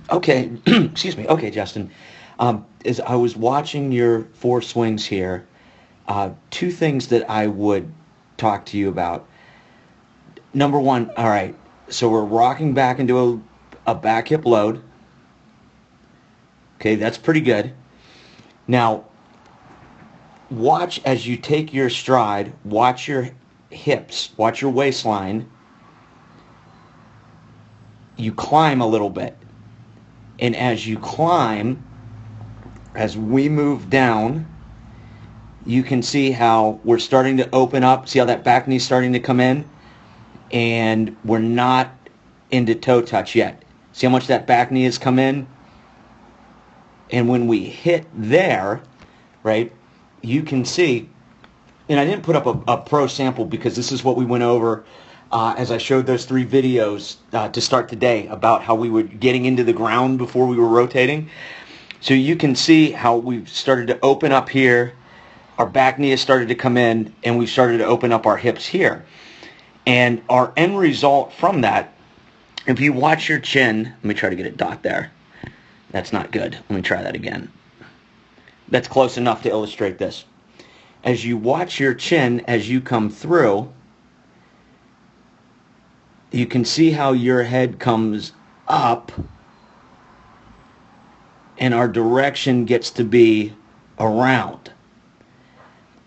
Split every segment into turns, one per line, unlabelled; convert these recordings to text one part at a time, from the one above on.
Okay, excuse me. Okay, Justin. As I was watching your four swings here, two things that I would talk to you about. Number one, all right, so we're rocking back into a back hip load. Okay, that's pretty good. Now, watch as you take your stride, watch your hips, watch your waistline. You climb a little bit. And as you climb, as we move down, you can see how we're starting to open up. See how that back knee's starting to come in? And we're not into toe touch yet. See how much that back knee has come in? And when we hit there, right, you can see, and I didn't put up a pro sample because this is what we went over as I showed those three videos to start today about how we were getting into the ground before we were rotating. So you can see how we've started to open up here, our back knee has started to come in, and we've started to open up our hips here. And our end result from that, if you watch your chin, let me try to get a dot there. That's not good. Let me try that again. That's close enough to illustrate this. As you watch your chin as you come through, you can see how your head comes up and our direction gets to be around.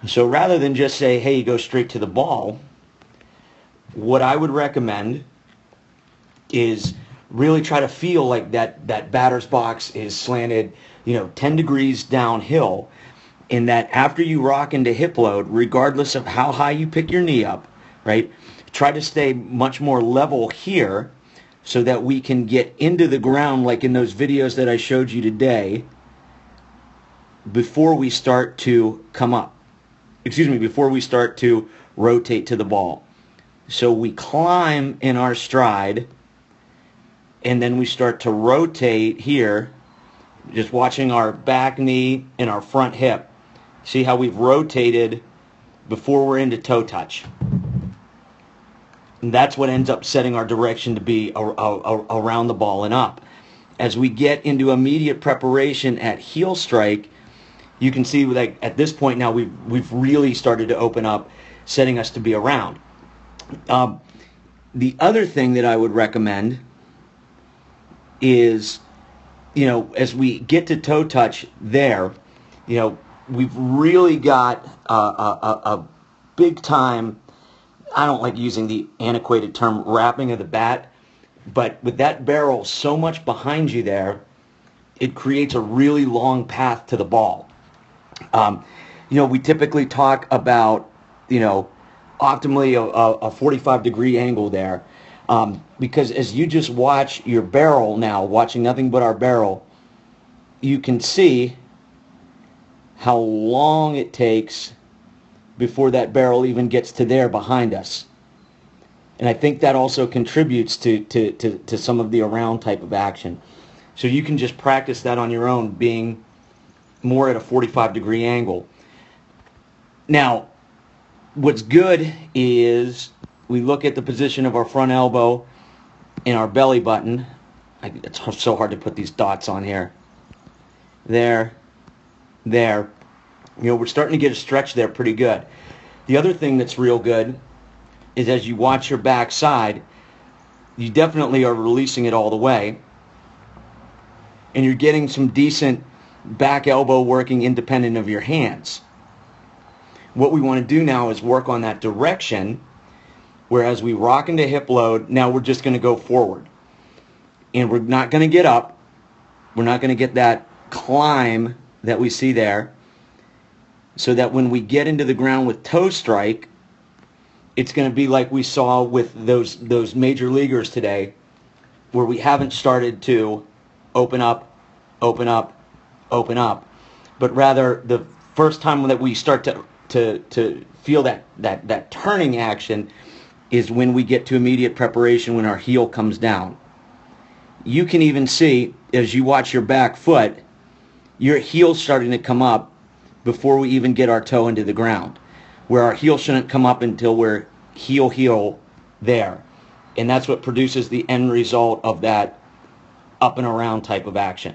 So rather than just say, hey, you go straight to the ball, what I would recommend is really try to feel like that batter's box is slanted, 10 degrees downhill, in that after you rock into hip load, regardless of how high you pick your knee up, right, try to stay much more level here so that we can get into the ground like in those videos that I showed you today before we start to come up. Before we start to rotate to the ball. So we climb in our stride and then we start to rotate here, just watching our back knee and our front hip. See how we've rotated before we're into toe touch. And that's what ends up setting our direction to be around the ball and up. As we get into immediate preparation at heel strike, you can see like at this point now we've really started to open up, setting us to be around. The other thing that I would recommend is, as we get to toe touch there, we've really got a big time, I don't like using the antiquated term wrapping of the bat, but with that barrel so much behind you there, it creates a really long path to the ball. We typically talk about, optimally a 45-degree angle there, because as you just watch your barrel now, watching nothing but our barrel, you can see how long it takes before that barrel even gets to there behind us. And I think that also contributes to some of the around type of action. So you can just practice that on your own, being more at a 45-degree angle. Now, what's good is we look at the position of our front elbow and our belly button. It's so hard to put these dots on here. There. We're starting to get a stretch there pretty good. The other thing that's real good is as you watch your back side, you definitely are releasing it all the way. And you're getting some decent back elbow working independent of your hands. What we want to do now is work on that direction, whereas we rock into hip load, now we're just going to go forward. And we're not going to get up. We're not going to get that climb that we see there, so that when we get into the ground with toe strike, it's going to be like we saw with those major leaguers today, where we haven't started to open up, but rather the first time that we start to feel that turning action is when we get to immediate preparation, when our heel comes down. You can even see, as you watch your back foot, your heel's starting to come up before we even get our toe into the ground, where our heel shouldn't come up until we're heel there. And that's what produces the end result of that up and around type of action.